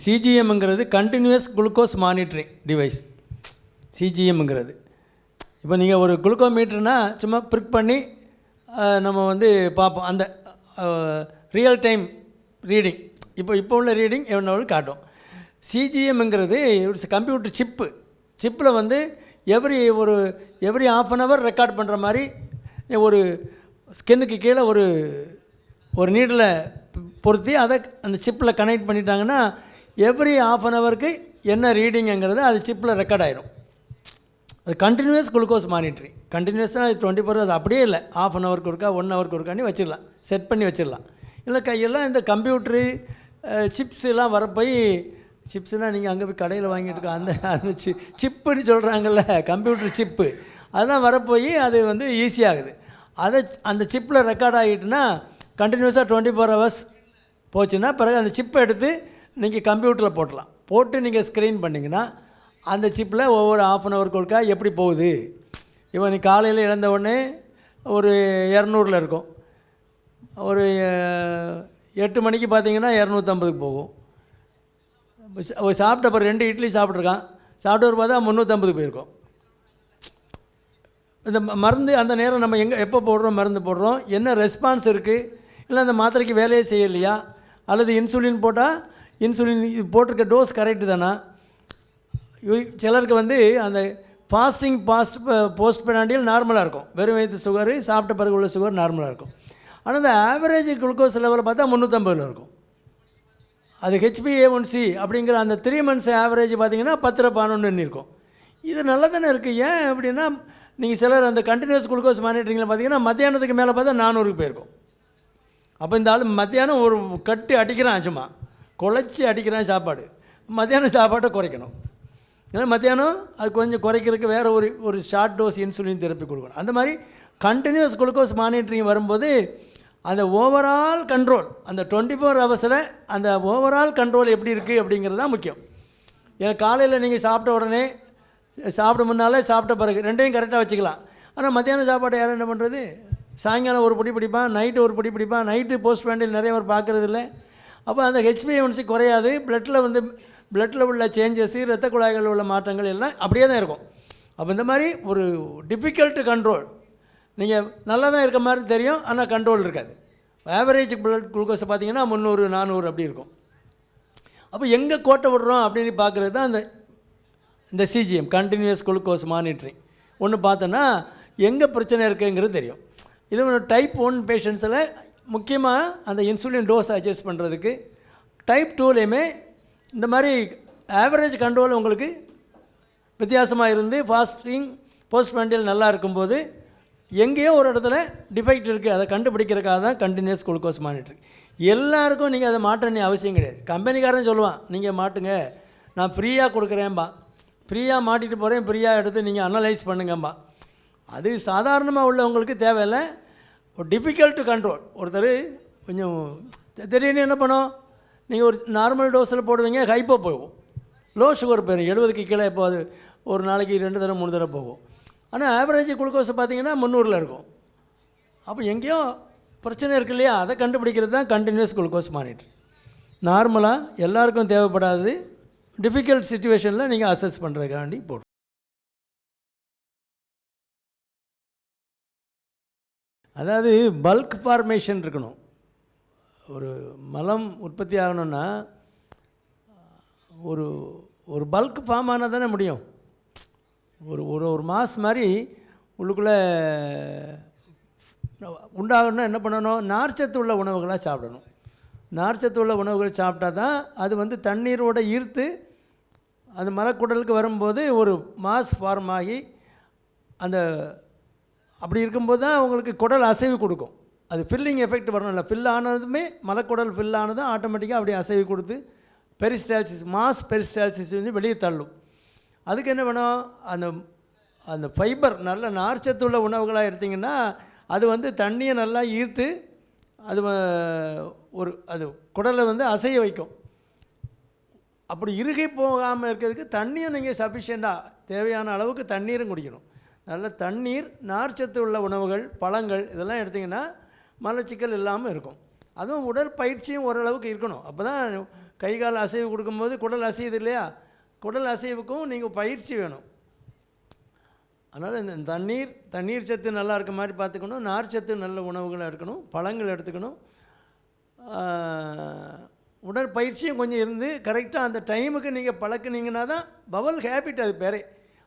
சிஜிஎம்ங்கிறது continuous glucose monitoring device. சிஜிஎம்ங்கிறது இப்போ நீங்கள் ஒரு குளுக்கோமீட்டர்னா சும்மா ப்ரிக் பண்ணி நம்ம வந்து பார்ப்போம். அந்த ரியல் டைம் ரீடிங் இப்போ உள்ள ரீடிங் எவ்வளோ காட்டும். சிஜிஎம்ங்கிறது ஒரு கம்ப்யூட்டர் சிப்பில் வந்து எவ்ரி ½ அன் ஹவர் ரெக்கார்ட் பண்ணுற மாதிரி ஒரு ஸ்கின்னுக்கு கீழே ஒரு நீடில் பொருத்தி அதை அந்த சிப்பில் கனெக்ட் பண்ணிட்டாங்கன்னா எவ்ரி ½ அன் ஹவருக்கு என்ன ரீடிங்குங்கிறது அது சிப்பில் ரெக்கார்ட் ஆகிரும். அது கண்டினியூஸ் குளுக்கோஸ் மானிட்டரிங். கண்டினியூஸாக 24 hours அப்படியே இல்லை, ½ அன் ஹவருக்கு ஒருக்கா 1 ஹவருக்கு ஒருக்காண்டி வச்சிடலாம், செட் பண்ணி வச்சிடலாம். இல்லை கையெல்லாம் இந்த கம்ப்யூட்ரு சிப்ஸ் எல்லாம் வரப்போய், சிப்ஸ்னால் நீங்கள் அங்கே போய் கடையில் வாங்கிட்டு இருக்க அந்த சிப்புன்னு சொல்கிறாங்கல்ல, கம்ப்யூட்டர் சிப்பு, அதெல்லாம் வரப்போய் அது வந்து ஈஸியாகுது. அந்த சிப்பில் ரெக்கார்ட் ஆகிட்டுனா கண்டினியூஸாக 24 hours போச்சுன்னா பிறகு அந்த சிப்பை எடுத்து நீங்கள் கம்ப்யூட்டரில் போட்டு நீங்கள் ஸ்க்ரீன் பண்ணிங்கன்னா அந்த சிப்பில் ஒவ்வொரு ½ அன் ஹவருக்கு ஒருக்கா எப்படி போகுது. இப்போ நீ காலையில் இழந்த உடனே ஒரு 200 இருக்கும், ஒரு 8 மணிக்கு பார்த்தீங்கன்னா 250க்கு போகும். சாப்பிட்ட அப்புறம் 2 இட்லி சாப்பிட்ருக்கான், சாப்பிட்டு பார்த்தா 350 போயிருக்கும். இந்த மருந்து அந்த நேரம் நம்ம எப்போ போடுறோம், மருந்து போடுறோம், என்ன ரெஸ்பான்ஸ் இருக்குது, இல்லை அந்த மாத்திரைக்கு வேலையே செய்யலையா, அல்லது இன்சுலின் போட்டால் இன்சுலின் இது போட்டிருக்க டோஸ் கரெக்டு தானா. சிலருக்கு வந்து அந்த போஸ்ட் பெனாண்டியல் நார்மலாக இருக்கும், வெறும் வயிற்று சுகரு, சாப்பிட்ட பிறகு உள்ள சுகர் நார்மலாக இருக்கும். ஆனால் அந்த ஆவரேஜ் குளுக்கோஸ் லெவலில் பார்த்தா 350 இருக்கும். அது HbA1c அப்படிங்கிற அந்த 3 months ஆவரேஜ் பார்த்திங்கன்னா 10/11 இருக்கும். இது நல்லா தானே இருக்குது. ஏன் அப்படின்னா நீங்கள் சிலர் அந்த கண்டினியூஸ் குளுக்கோஸ் மானிட்டரிங்கில் பார்த்தீங்கன்னா மத்தியானத்துக்கு மேலே பார்த்தா 400க்கு போயிருக்கும். அப்போ இந்த ஆள் மத்தியானம் ஒரு கட்டு அடிக்கிறான், சும்மா குழச்சி அடிக்கிறான் சாப்பாடு. மத்தியானம் சாப்பாட்டை குறைக்கணும். ஏன்னா மத்தியானம் அது கொஞ்சம் குறைக்கிறதுக்கு வேறு ஒரு ஷார்ட் டோஸ் இன்சுலின் தெரப்பி கொடுக்கணும். அந்த மாதிரி கண்டினியூஸ் குளுக்கோஸ் மானிட்டரிங் வரும்போது அந்த ஓவரால் கண்ட்ரோல், அந்த 24 hours அந்த ஓவரால் கண்ட்ரோல் எப்படி இருக்குது அப்படிங்கிறது தான் முக்கியம். ஏன்னா காலையில் நீங்கள் சாப்பிட்ட உடனே, சாப்பிட முன்னாலே, சாப்பிட்ட பிறகு ரெண்டையும் கரெக்டாக வச்சுக்கலாம். ஆனால் மத்தியானம் சாப்பாட்டை யாரும் என்ன பண்ணுறது, சாயங்காலம் ஒரு பிடி பிடிப்பான், நைட்டு ஒரு பிடி பிடிப்பான். நைட்டு போஸ்ட் பேண்டில் நிறைய பேர் பார்க்குறது இல்லை. அப்போ அந்த HbA1c குறையாது. பிளட்டில் உள்ள சேஞ்சஸ், இரத்த குழாய்களில் உள்ள மாற்றங்கள் எல்லாம் அப்படியே தான் இருக்கும். அப்போ இந்த மாதிரி ஒரு டிஃபிகல்ட் கண்ட்ரோல், நீங்கள் நல்லா தான் இருக்க மாதிரி தெரியும், ஆனால் கண்ட்ரோல் இருக்காது. ஆவரேஜ் பிளட் குளுக்கோஸை பார்த்தீங்கன்னா 300 400 அப்படி இருக்கும். அப்போ எங்கே கோட்டை விடுறோம் அப்படின்னு பார்க்குறது தான் இந்த சிஜிஎம், கண்டினியூஸ் குளுக்கோஸ் மானிட்டரிங். ஒன்று பார்த்தோன்னா எங்கே பிரச்சனை இருக்குங்கிறது தெரியும். இது டைப் 1 பேஷண்ட்ஸில் முக்கியமாக அந்த இன்சுலின் டோஸ் அட்ஜஸ்ட் பண்ணுறதுக்கு, டைப் 2லேயுமே இந்த மாதிரி ஆவரேஜ் கண்ட்ரோல் உங்களுக்கு வித்தியாசமாக இருந்து போஸ்ட் பேண்டியல் நல்லா இருக்கும்போது எங்கேயோ ஒரு இடத்துல டிஃபெக்ட் இருக்குது, அதை கண்டுபிடிக்கிறதுக்காக தான் கண்டினியூஸ் குளுக்கோஸ் மானிட்டரிங். எல்லாருக்கும் நீங்கள் அதை மாட்டணும் அவசியம் கிடையாது. கம்பெனிக்காரன் சொல்லுவான் நீங்கள் மாட்டுங்க, நான் ஃப்ரீயாக கொடுக்குறேன்பா, ஃப்ரீயாக மாட்டிட்டு போகிறேன், ஃப்ரீயாக எடுத்து நீங்கள் அனலைஸ் பண்ணுங்கம்பா. அது சாதாரணமாக உள்ளவங்களுக்கு தேவையில்லை. ஒரு டிஃபிகல்ட் கண்ட்ரோல், ஒருத்தர் கொஞ்சம் திடீர்னு என்ன பண்ணோம், நீங்கள் ஒரு நார்மல் டோஸில் போடுவீங்க, ஹைப்போ போகும், லோ சுகர் போயிடும், 70க்கு கீழே. இப்போ அது ஒரு நாளைக்கு 2 தடவை 3 தடவை போகும். ஆனால் ஆவரேஜ் குளுக்கோஸை பார்த்தீங்கன்னா 300 இருக்கும். அப்போ எங்கேயோ பிரச்சனை இருக்கு இல்லையா, அதை கண்டுபிடிக்கிறது தான் கண்டினியூஸ் குளுக்கோஸ் மானிட்டர். நார்மலாக எல்லாருக்கும் தேவைப்படாது, டிஃபிகல்ட் சுச்சுவேஷனில் நீங்கள் அசஸ் பண்ணுறதுக்காண்டி போடும். அதாவது பல்க் ஃபார்மேஷன் இருக்கணும். ஒரு மலம் உற்பத்தி ஆகணும்னா ஒரு பல்க் ஃபார்ம் ஆனால் தானே முடியும். ஒரு மாஸ் மாதிரி உள்ளுக்குள்ளே உண்டாகணும்னா என்ன பண்ணணும், நார்ச்சத்து உள்ள உணவுகளாக சாப்பிடணும். நார்ச்சத்து உள்ள உணவுகள் சாப்பிட்டா தான் அது வந்து தண்ணீரோடு ஈர்த்து அந்த மரக்குடலுக்கு வரும்போது ஒரு மாஸ் ஃபார்ம் ஆகி அந்த அப்படி இருக்கும்போது தான் உங்களுக்கு குடல் அசைவு கொடுக்கும். அது ஃபில்லிங் எஃபெக்ட் வரணும்ல, ஃபில் ஆனதுமே மலக்குடல் ஃபில் ஆனதும் ஆட்டோமேட்டிக்காக அப்படியே அசைவு கொடுத்து மாஸ் பெரிஸ்டால்சிஸ் வந்து வெளியே தள்ளும். அதுக்கு என்ன வேணும், அந்த ஃபைபர் நல்ல நார்ச்சத்துள்ள உணவுகளாக எடுத்திங்கன்னா அது வந்து தண்ணியை நல்லா ஈர்த்து அது குடலை வந்து அசைய வைக்கும். அப்படி இறுகி போகாமல் இருக்கிறதுக்கு தண்ணியும் நீங்கள் சஃபிஷியண்ட்டாக தேவையான அளவுக்கு தண்ணீரும் குடிக்கணும். நல்ல தண்ணீர், நார்ச்சத்து உள்ள உணவுகள், பழங்கள் இதெல்லாம் எடுத்திங்கன்னா மலச்சிக்கல் இல்லாமல் இருக்கும். அதுவும் உடற்பயிற்சியும் ஓரளவுக்கு இருக்கணும். அப்போ தான் கை கால் அசைவு கொடுக்கும்போது குடல் அசையுது இல்லையா, குடல் அசைவுக்கும் நீங்கள் பயிற்சி வேணும். அதனால் இந்த தண்ணீர் சத்து நல்லா இருக்க மாதிரி பார்த்துக்கணும். நார் சத்து நல்ல உணவுகளாக இருக்கணும். பழங்கள் எடுத்துக்கணும். உடற்பயிற்சியும் கொஞ்சம் இருந்து கரெக்டாக அந்த டைமுக்கு நீங்கள் பழக்கினீங்கன்னா தான் பவல் ஹேபிட், அது பேரே.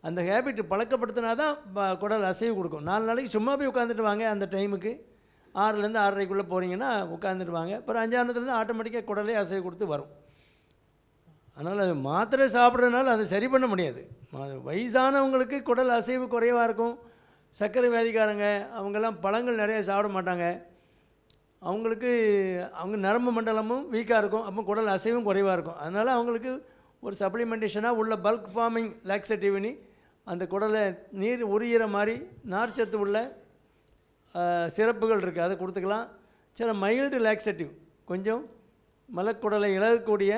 அந்த ஹேபிட் பழக்கப்படுத்தினா தான் குடல் அசைவு கொடுக்கும். 4 நாளைக்கு சும்மா போய் உட்காந்துட்டு வாங்க. அந்த டைமுக்கு 6லேருந்து 6:30க்குள்ளே போகிறீங்கன்னா உட்காந்துட்டு வாங்க. அப்புறம் 5ஆனதுலேருந்து ஆட்டோமேட்டிக்காக குடலே அசைவு கொடுத்து வரும். அதனால் அது மாத்திரை சாப்பிட்றதுனால அதை சரி பண்ண முடியாது. வயசானவங்களுக்கு குடல் அசைவு குறைவாக இருக்கும். சர்க்கரை வியாதிக்காரங்க அவங்கெல்லாம் பழங்கள் நிறைய சாப்பிட மாட்டாங்க. அவங்களுக்கு அவங்க நரம்பு மண்டலமும் வீக்காக இருக்கும். அப்போ குடல் அசைவும் குறைவாக இருக்கும். அதனால் அவங்களுக்கு ஒரு சப்ளிமெண்டேஷனாக உள்ள பல்க் ஃபார்மிங் லாக்ஸேட்டிவ்னி அந்த குடலை நீர் உரிகிற மாதிரி நார்ச்சத்து உள்ள சிறப்புகள் இருக்குது, அதை கொடுத்துக்கலாம். சில மைல்டு லாக்ஸேட்டிவ் கொஞ்சம் மலக்குடலை இழக்கக்கூடிய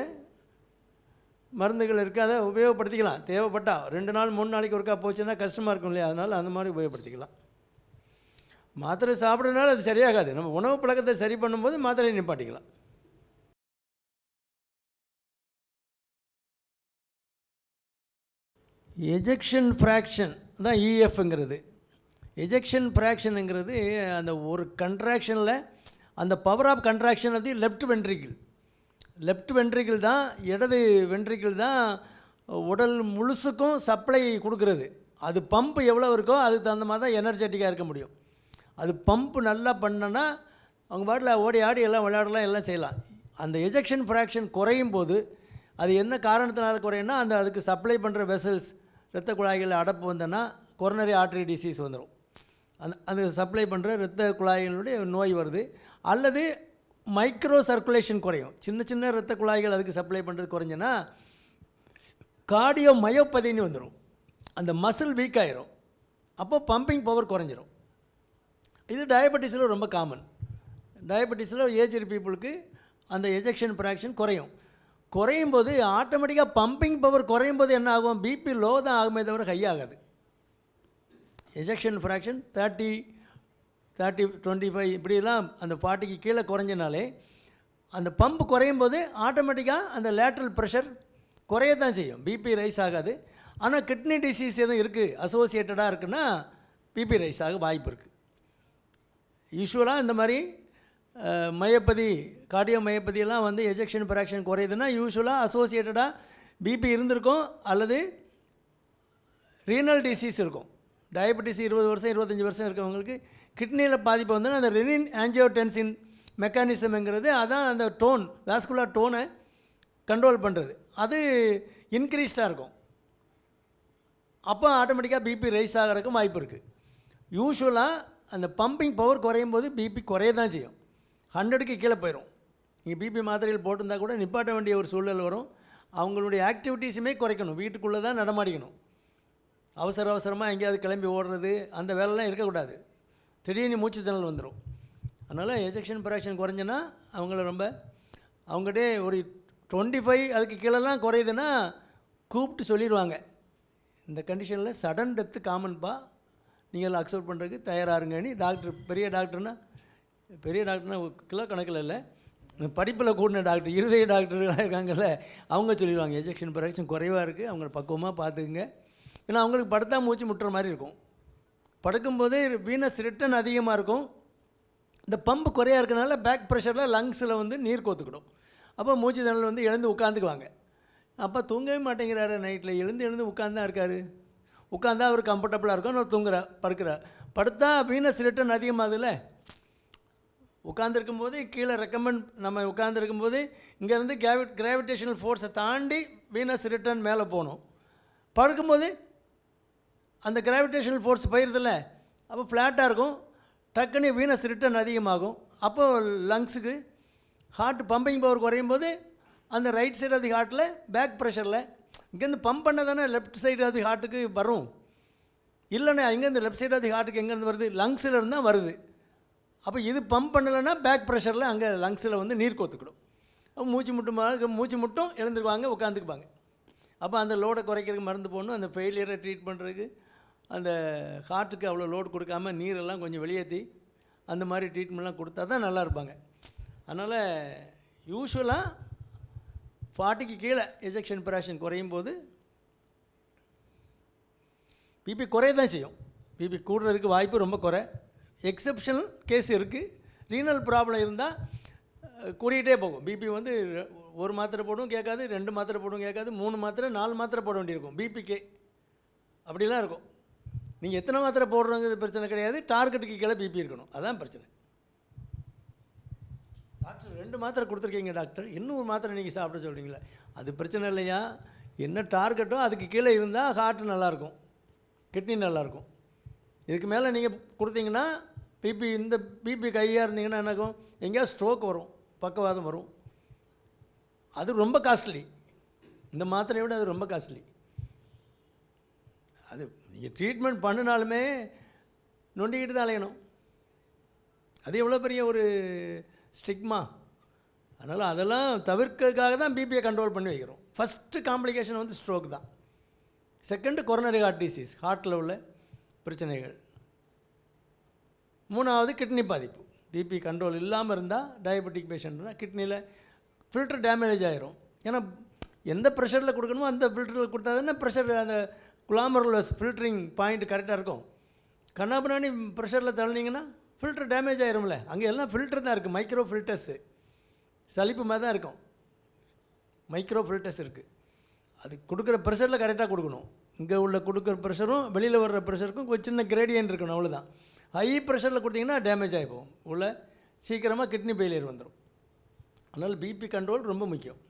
மருந்துகள் இருக்குது, அதை உபயோகப்படுத்திக்கலாம். தேவைப்பட்டால் 2 நாள் 3 நாளைக்கு ஒருக்கா போச்சுன்னா கஷ்டமாக இருக்கும் இல்லையா, அதனால் அந்த மாதிரி உபயோகப்படுத்திக்கலாம். மாத்திரை சாப்பிட்றதுனால அது சரியாகாது. நம்ம உணவு பழக்கத்தை சரி பண்ணும்போது மாத்திரையை நிப்பாட்டிக்கலாம். எஜெக்ஷன் ஃப்ராக்ஷன் தான் இஎஃப்ங்கிறது. எஜெக்ஷன் ஃப்ராக்ஷனுங்கிறது அந்த ஒரு கண்ட்ராக்ஷனில் அந்த power of contraction of the left ventricle தான், இடது வென்ட்ரிக்கிள் தான் உடல் முழுசுக்கும் சப்ளை கொடுக்குறது. அது பம்ப் எவ்வளோ இருக்கோ அதுக்கு தகுந்த மாதிரி தான் எனர்ஜெட்டிக்காக இருக்க முடியும். அது பம்ப் நல்லா பண்ணனா அவங்க பாட்டில் ஓடி ஆடி எல்லாம் விளையாடலாம், எல்லாம் செய்யலாம். அந்த எஜெக்ஷன் ஃப்ராக்ஷன் குறையும் போது அது என்ன காரணத்தினால குறையும்னா அதுக்கு சப்ளை பண்ணுற வெசல்ஸ் இரத்த குழாய்களில் அடப்பு வந்தோன்னா கொரோனரி ஆர்டரி டிசீஸ் வந்துடும். அது சப்ளை பண்ணுற இரத்த குழாய்களுடைய நோய் வருது. அல்லது மைக்ரோ சர்க்குலேஷன் குறையும். சின்ன இரத்த குழாய்கள் அதுக்கு சப்ளை பண்ணுறது குறைஞ்சனா கார்டியோ மயோபதின்னு வந்துடும். அந்த மசில் வீக் ஆகிரும். அப்போ பம்பிங் பவர் குறைஞ்சிரும். இது டயபெட்டிஸில் ரொம்ப காமன். டயபெட்டிஸில் ஏஜ்டு பீப்புளுக்கு அந்த எஜெக்ஷன் ஃப்ராக்ஷன் குறையும் போது ஆட்டோமேட்டிக்காக பம்பிங் பவர் குறையும் போது என்ன ஆகும், பிபி லோ தான் ஆகுமே தவிர ஹை ஆகாது. எஜெக்ஷன் ஃப்ராக்ஷன் 30, 25 இப்படிலாம் அந்த 40க்கு கீழே குறைஞ்சனாலே அந்த பம்ப் குறையும் போது ஆட்டோமேட்டிக்காக அந்த லேட்ரல் ப்ரெஷர் குறைய தான் செய்யும். பிபி ரைஸ் ஆகாது. ஆனால் கிட்னி டிசீஸ் எதுவும் இருக்குது அசோசியேட்டடாக இருக்குன்னா பிபி ரைஸ் ஆக வாய்ப்பு இருக்குது. யூஸ்வலாக இந்த மாதிரி கார்டியோ மயோபதியெல்லாம் வந்து எஜெக்ஷன் ஃப்ராக்ஷன் குறையுதுன்னா யூஸ்வலாக அசோசியேட்டடாக பிபி இருந்திருக்கும் அல்லது ரீனல் டிசீஸ் இருக்கும். டயபெட்டிஸ் 20 வருஷம் 25 வருஷம் இருக்கவங்களுக்கு கிட்னியில் பாதிப்பு வந்தோன்னா அந்த ரெனின் ஆஞ்சியோடென்சின் மெக்கானிசம்ங்கிறது அதான் அந்த வாஸ்குலர் டோனை கண்ட்ரோல் பண்ணுறது. அது இன்க்ரீஸ்டாக இருக்கும். அப்போ ஆட்டோமேட்டிக்காக பிபி ரைஸ் ஆகிறதுக்கும் வாய்ப்பு இருக்குது. யூஸ்வலாக அந்த பம்பிங் பவர் குறையும் போது பிபி குறைய தான் செய்யும். 100க்கு கீழே போயிடும். நீங்கள் பிபி மாத்திரைகள் போட்டிருந்தா கூட நிப்பாட்ட வேண்டிய ஒரு சூழ்நிலை வரும். அவங்களுடைய ஆக்டிவிட்டீஸுமே குறைக்கணும். வீட்டுக்குள்ளே தான் நடமாடிக்கணும். அவசரமாக எங்கேயாவது கிளம்பி ஓடுறது அந்த வேலைலாம் இருக்கக்கூடாது. திடீர்னு மூச்சு திணறல் வந்துடும். அதனால் எஜெக்ஷன் ஃப்ராக்ஷன் குறைஞ்சனா அவங்ககிட்டே ஒரு 25 அதுக்கு கீழெல்லாம் குறையுதுன்னா கூப்பிட்டு சொல்லிடுவாங்க, இந்த கண்டிஷனில் சடன் டெத்து காமன்ப்பா, நீங்கள் அக்செப்ட் பண்ணுறதுக்கு தயாராகுங்கன்னு. பெரிய டாக்டர்னா கிலோ கணக்கில் இல்லை, படிப்பில் கூடின டாக்டர், இருதய டாக்டர்களாக இருக்காங்கல்ல, அவங்க சொல்லிடுவாங்க எஜெக்ஷன் ஃப்ராக்ஷன் குறைவாக இருக்குது, அவங்கள பக்குவமாக பார்த்துக்குங்க. ஏன்னா அவங்களுக்கு படுத்தா மூச்சு முட்டுற மாதிரி இருக்கும். படுக்கும்போதே வீனஸ் ரிட்டர்ன் அதிகமாக இருக்கும். இந்த பம்பு குறையாக இருக்கிறனால பேக் ப்ரெஷரில் லங்ஸில் வந்து நீர் கோத்துக்கிடும். அப்போ மூச்சு திணறல் வந்து எழுந்து உட்காந்துக்குவாங்க. அப்போ தூங்கவே மாட்டேங்கிறாரு. நைட்டில் எழுந்து உட்காந்து தான் இருக்கார். உட்காந்தா அவர் கம்ஃபர்டபுளாக இருக்கும். நான் படுக்கிறார். படுத்தா வீனஸ் ரிட்டர்ன் அதிகமாகுதுல்ல. உட்காந்துருக்கும்போது கீழே நம்ம உட்காந்துருக்கும்போது இங்கேருந்து கிராவிடேஷனல் ஃபோர்ஸை தாண்டி வீனஸ் ரிட்டர்ன் மேலே போகணும். படுக்கும்போது அந்த கிராவிடேஷனல் ஃபோர்ஸ் போயிருதில்ல, அப்போ ஃப்ளாட்டாக இருக்கும். டக்குன்னு வீனஸ் ரிட்டர்ன் அதிகமாகும். அப்போது லங்ஸுக்கு ஹார்ட் பம்பிங் பவர் குறையும் போது அந்த ரைட் சைடு ஆஃப் தி ஹார்ட்டில் பேக் ப்ரெஷரில் இங்கேருந்து பம்ப் பண்ண தானே லெஃப்ட் சைடு ஆஃப் தி ஹார்ட்டுக்கு வரும். இல்லைண்ணே இங்கேருந்து லெஃப்ட் சைடு ஆஃப் தி ஹார்ட்டுக்கு எங்கேருந்து வருது, லங்ஸில் இருந்தால் வருது. அப்போ இது பம்ப் பண்ணலைன்னா பேக் ப்ரெஷரில் அங்கே லங்ஸில் வந்து நீர் கோத்துக்கிடும். அப்போ மூச்சு முட்டும் எழுந்துக்குவாங்க, உட்காந்துக்குவாங்க. அப்போ அந்த லோடை குறைக்கிறதுக்கு மருந்து போடணும். அந்த ஃபெயிலியரை ட்ரீட் பண்ணுறதுக்கு அந்த ஹார்ட்டுக்கு அவ்வளோ லோடு கொடுக்காமல் நீரெல்லாம் கொஞ்சம் வெளியேற்றி அந்த மாதிரி ட்ரீட்மெண்ட்லாம் கொடுத்தா தான் நல்லா இருப்பாங்க. அதனால் யூஸ்வலாக 40க்கு கீழே எஜெக்ஷன் ஃப்ராக்ஷன் குறையும் போது பிபி குறைய தான் செய்யும். பிபி கூடுறதுக்கு வாய்ப்பு ரொம்ப குறை. எக்ஸப்ஷனல் கேஸ் இருக்குது. ரீனல் ப்ராப்ளம் இருந்தால் கூடிக்கிட்டே போகும். பிபி வந்து ஒரு மாத்திரை போடும் கேட்காது, 2 மாத்திரை போடும் கேட்காது, 3 மாத்திரை 4 மாத்திரை போட வேண்டியிருக்கும் பிபிக்கே. அப்படிலாம் இருக்கும். நீங்கள் எத்தனை மாத்திரை போடுறோங்கிறது பிரச்சனை கிடையாது, டார்கெட்டுக்கு கீழே பிபி இருக்கணும், அதான் பிரச்சனை. டாக்டர் 2 மாத்திரை கொடுத்துருக்கீங்க டாக்டர், இன்னும் ஒரு மாத்திரை நீங்கள் சாப்பிட சொல்கிறீங்களே, அது பிரச்சனை இல்லையா? என்ன டார்கெட்டோ அதுக்கு கீழே இருந்தால் ஹார்ட்டு நல்லாயிருக்கும், கிட்னி நல்லாயிருக்கும். இதுக்கு மேலே நீங்கள் கொடுத்தீங்கன்னா பிபி, இந்த பிபி கையாக இருந்தீங்கன்னா என்னாகும், எங்கேயாவது ஸ்ட்ரோக் வரும், பக்கவாதம் வரும். அது ரொம்ப காஸ்ட்லி. இந்த மாத்திரையை விட அது ரொம்ப காஸ்ட்லி. அது நீங்கள் ட்ரீட்மெண்ட் பண்ணினாலுமே நொண்டிக்கிட்டு தான் அலையணும். அது எவ்வளோ பெரிய ஒரு ஸ்டிக்மா. அதனால் அதெல்லாம் தவிர்க்கிறதுக்காக தான் பிபியை கண்ட்ரோல் பண்ணி வைக்கிறோம். ஃபஸ்ட்டு காம்ப்ளிகேஷன் வந்து ஸ்ட்ரோக் தான். செகண்டு கொரோனரி ஹார்ட் டிசீஸ், ஹார்ட்டில் உள்ள பிரச்சனைகள். 3வது கிட்னி பாதிப்பு. பிபி கண்ட்ரோல் இல்லாமல் இருந்தால், டயபெட்டிக் பேஷண்ட்னால் கிட்னியில் ஃபில்டர் டேமேஜ் ஆகிரும். ஏன்னா எந்த ப்ரெஷரில் கொடுக்கணுமோ அந்த ஃபில்டரில் கொடுத்தா தானே ப்ரெஷர், அந்த குளாமருள்ள ஃபில்டரிங் பாயிண்ட் கரெக்டாக இருக்கும். கண்ணாபின்னாடி ப்ரெஷரில் தள்ளினீங்கன்னா ஃபில்டர் டேமேஜ் ஆகிரும்ல. அங்கே எல்லாம் ஃபில்டர் தான் இருக்குது, மைக்ரோ ஃபில்டர்ஸு, சலிப்பு மாதிரி தான் இருக்கும், மைக்ரோ ஃபில்டர்ஸ் இருக்குது. அது கொடுக்குற ப்ரெஷரில் கரெக்டாக கொடுக்கணும். இங்கே உள்ள கொடுக்குற ப்ரெஷரும் வெளியில் வர்ற ப்ரெஷருக்கும் ஒரு சின்ன கிரேடியன்ட் இருக்கணும், அவ்வளோதான். ஹை ப்ரெஷரில் கொடுத்தீங்கன்னா டேமேஜ் ஆகி போகும், உள்ள சீக்கிரமாக கிட்னி ஃபெயிலியர் வந்துடும். அதனால் பிபி கண்ட்ரோல் ரொம்ப முக்கியம்.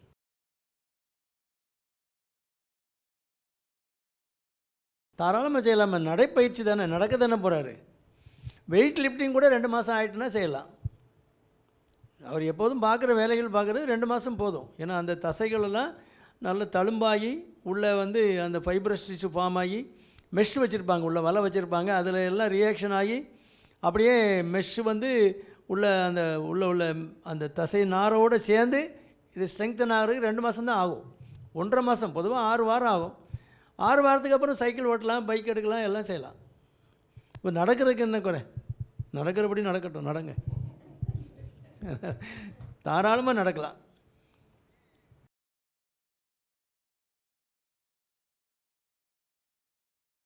தாராளமாக செய்யலாமா? நடைப்பயிற்சி தானே, நடக்க தானே போகிறாரு. வெயிட் லிஃப்டிங் கூட 2 மாதம் ஆகிட்டுனா செய்யலாம். அவர் எப்போதும் பார்க்குற வேலைகள் பார்க்குறது 2 மாதம் போதும். ஏன்னா அந்த தசைகளெல்லாம் நல்ல தழும்பாகி உள்ளே வந்து அந்த ஃபைப்ரஸ் டிஷ்யூ ஃபார்ம் ஆகி மெஷ் வச்சுருப்பாங்க, உள்ள வலை வச்சுருப்பாங்க, அதில் எல்லாம் ரியாக்ஷன் ஆகி அப்படியே மெஷ் வந்து உள்ள அந்த உள்ள அந்த தசை நாரோடு சேர்ந்து இது ஸ்ட்ரெங்தன் ஆகிறதுக்கு 2 மாதம் தான் ஆகும். 1.5 மாதம், பொதுவாக 6 வாரம் ஆகும். 6 வாரத்துக்கு அப்புறம் சைக்கிள் ஓட்டலாம், பைக் எடுக்கலாம், எல்லாம் செய்யலாம். இப்போ நடக்கிறதுக்கு என்ன குறை? நடக்கிறபடி நடக்கட்டும், நடங்க, தாராளமாக நடக்கலாம்.